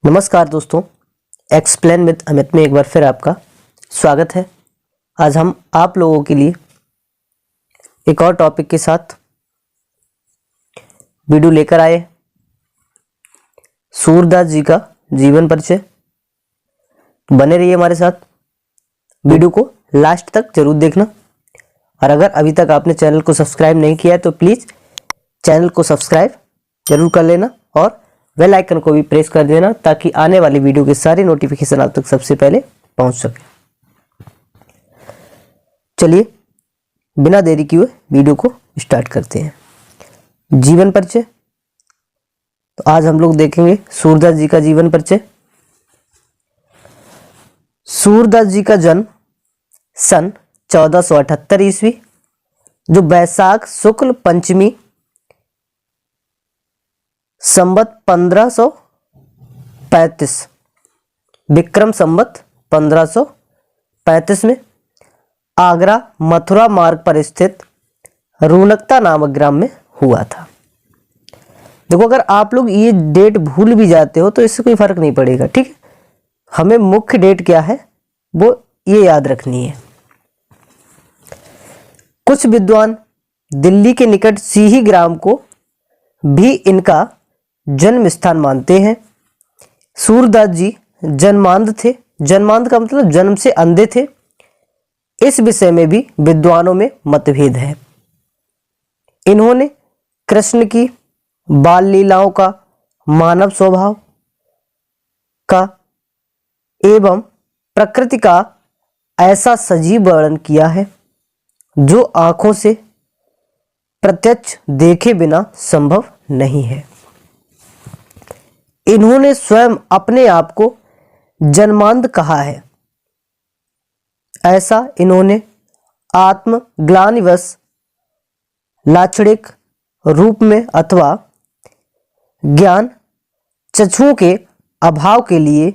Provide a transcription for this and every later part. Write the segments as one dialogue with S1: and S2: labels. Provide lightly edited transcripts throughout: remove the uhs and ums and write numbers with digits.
S1: नमस्कार दोस्तों, explain with Amit में एक बार फिर आपका स्वागत है। आज हम आप लोगों के लिए एक और टॉपिक के साथ वीडियो लेकर आए। सूरदास जी का जीवन परिचय। बने रहिए हमारे साथ, वीडियो को लास्ट तक जरूर देखना। और अगर अभी तक आपने चैनल को सब्सक्राइब नहीं किया है तो प्लीज़ चैनल को सब्सक्राइब जरूर कर लेना और बेल आइकन को भी प्रेस कर देना ताकि आने वाली वीडियो के सारे नोटिफिकेशन आप तक सबसे पहले पहुंच सके। चलिए बिना देरी किए वीडियो को स्टार्ट करते हैं। जीवन परिचय। तो आज हम लोग देखेंगे सूरदास जी का जीवन परिचय। सूरदास जी का जन्म सन 1478 ईस्वी, जो बैसाख शुक्ल पंचमी संवत 1535 विक्रम संवत 1535 में आगरा मथुरा मार्ग पर स्थित रूनकता नामक ग्राम में हुआ था। देखो, अगर आप लोग ये डेट भूल भी जाते हो तो इससे कोई फर्क नहीं पड़ेगा, ठीक है। हमें मुख्य डेट क्या है वो ये याद रखनी है। कुछ विद्वान दिल्ली के निकट सीही ग्राम को भी इनका जन्म स्थान मानते हैं। सूरदास जी जन्मांध थे। जन्मांध का मतलब जन्म से अंधे थे। इस विषय में भी विद्वानों में मतभेद है। इन्होंने कृष्ण की बाल लीलाओं का, मानव स्वभाव का एवं प्रकृति का ऐसा सजीव वर्णन किया है जो आंखों से प्रत्यक्ष देखे बिना संभव नहीं है। इन्होंने स्वयं अपने आप को जन्मांध कहा है। ऐसा इन्होंने आत्मग्लानिवश लाक्षणिक रूप में अथवा ज्ञान चक्षुओं के अभाव के लिए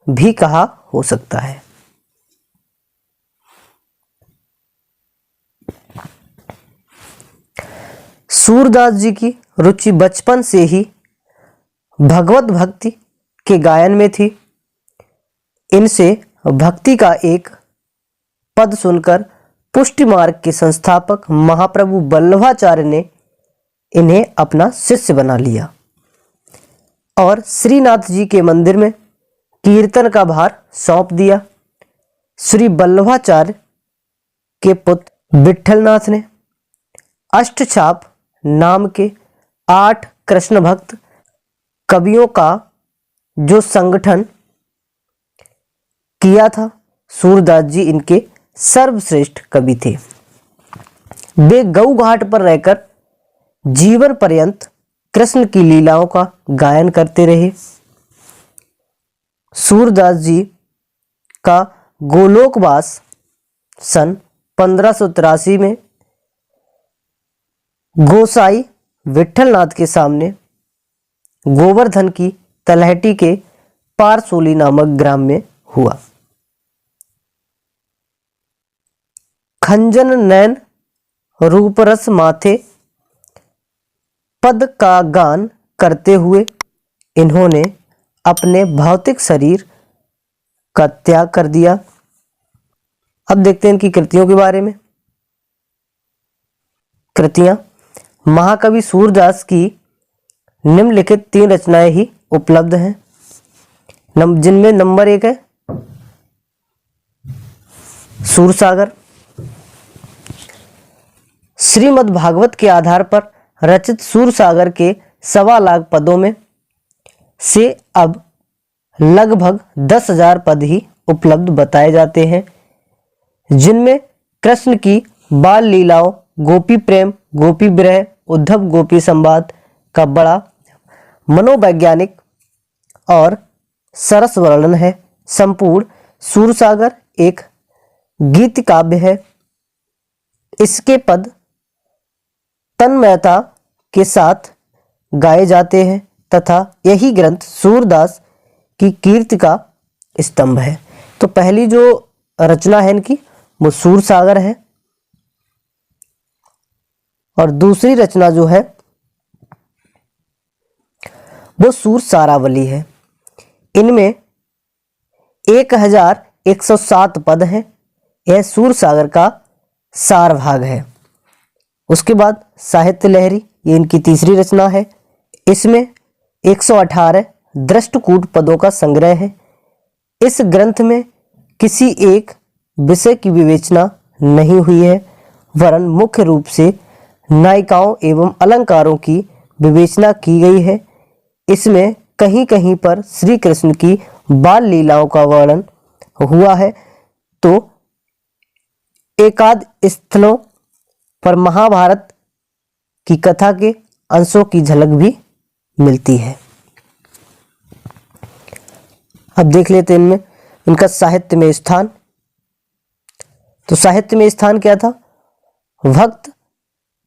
S1: भी कहा हो सकता है। सूरदास जी की रुचि बचपन से ही भगवत भक्ति के गायन में थी। इनसे भक्ति का एक पद सुनकर पुष्टि मार्ग के संस्थापक महाप्रभु वल्लभाचार्य ने इन्हें अपना शिष्य बना लिया और श्रीनाथ जी के मंदिर में कीर्तन का भार सौंप दिया। श्री वल्लभाचार्य के पुत्र विट्ठलनाथ ने अष्टछाप नाम के 8 कृष्ण भक्त कवियों का जो संगठन किया था, सूरदास जी इनके सर्वश्रेष्ठ कवि थे। वे गऊ घाट पर रहकर जीवन पर्यंत कृष्ण की लीलाओं का गायन करते रहे। सूरदास जी का गोलोकवास सन 1583 में गोसाई विट्ठलनाथ के सामने गोवर्धन की तलहटी के पारसोली नामक ग्राम में हुआ। खंजन नयन रूपरस माथे पद का गान करते हुए इन्होंने अपने भौतिक शरीर का त्याग कर दिया। अब देखते हैं इनकी कृतियों के बारे में। कृतियां। महाकवि सूरदास की निम्नलिखित 3 रचनाएं ही उपलब्ध हैं, जिनमें नंबर 1 है सूरसागर। श्रीमद् भागवत के आधार पर रचित सूरसागर के 1.25 लाख पदों में से अब लगभग 10,000 पद ही उपलब्ध बताए जाते हैं, जिनमें कृष्ण की बाल लीलाओं, गोपी प्रेम, गोपी विरह, उद्धव गोपी संवाद का बड़ा मनोवैज्ञानिक और सरस वर्णन है। संपूर्ण सूरसागर एक गीत काव्य है। इसके पद तन्मयता के साथ गाए जाते हैं तथा यही ग्रंथ सूरदास की कीर्ति का स्तंभ है। तो पहली जो रचना है इनकी वो सूरसागर है और दूसरी रचना जो है वो सूरसारावली है। इनमें 1107 पद हैं। यह सूरसागर का सार भाग है। उसके बाद साहित्य लहरी, ये इनकी तीसरी रचना है। इसमें 118 दृष्टकूट पदों का संग्रह है। इस ग्रंथ में किसी एक विषय की विवेचना नहीं हुई है, वरन मुख्य रूप से नायिकाओं एवं अलंकारों की विवेचना की गई है। इसमें कहीं कहीं पर श्री कृष्ण की बाल लीलाओं का वर्णन हुआ है, तो एकाध स्थलों पर महाभारत की कथा के अंशों की झलक भी मिलती है। अब देख लेते हैं इनमें इनका साहित्य में स्थान। तो साहित्य में स्थान क्या था? भक्त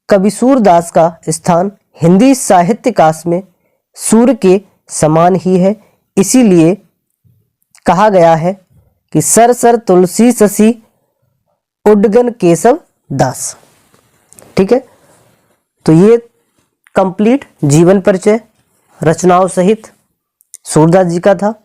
S1: कवि सूरदास का स्थान हिंदी साहित्यकाश में सूर्य के समान ही है। इसीलिए कहा गया है कि सर सर तुलसी शशि उड्डगन केशव दास। ठीक है, तो ये कंप्लीट जीवन परिचय रचनाओं सहित सूरदास जी का था।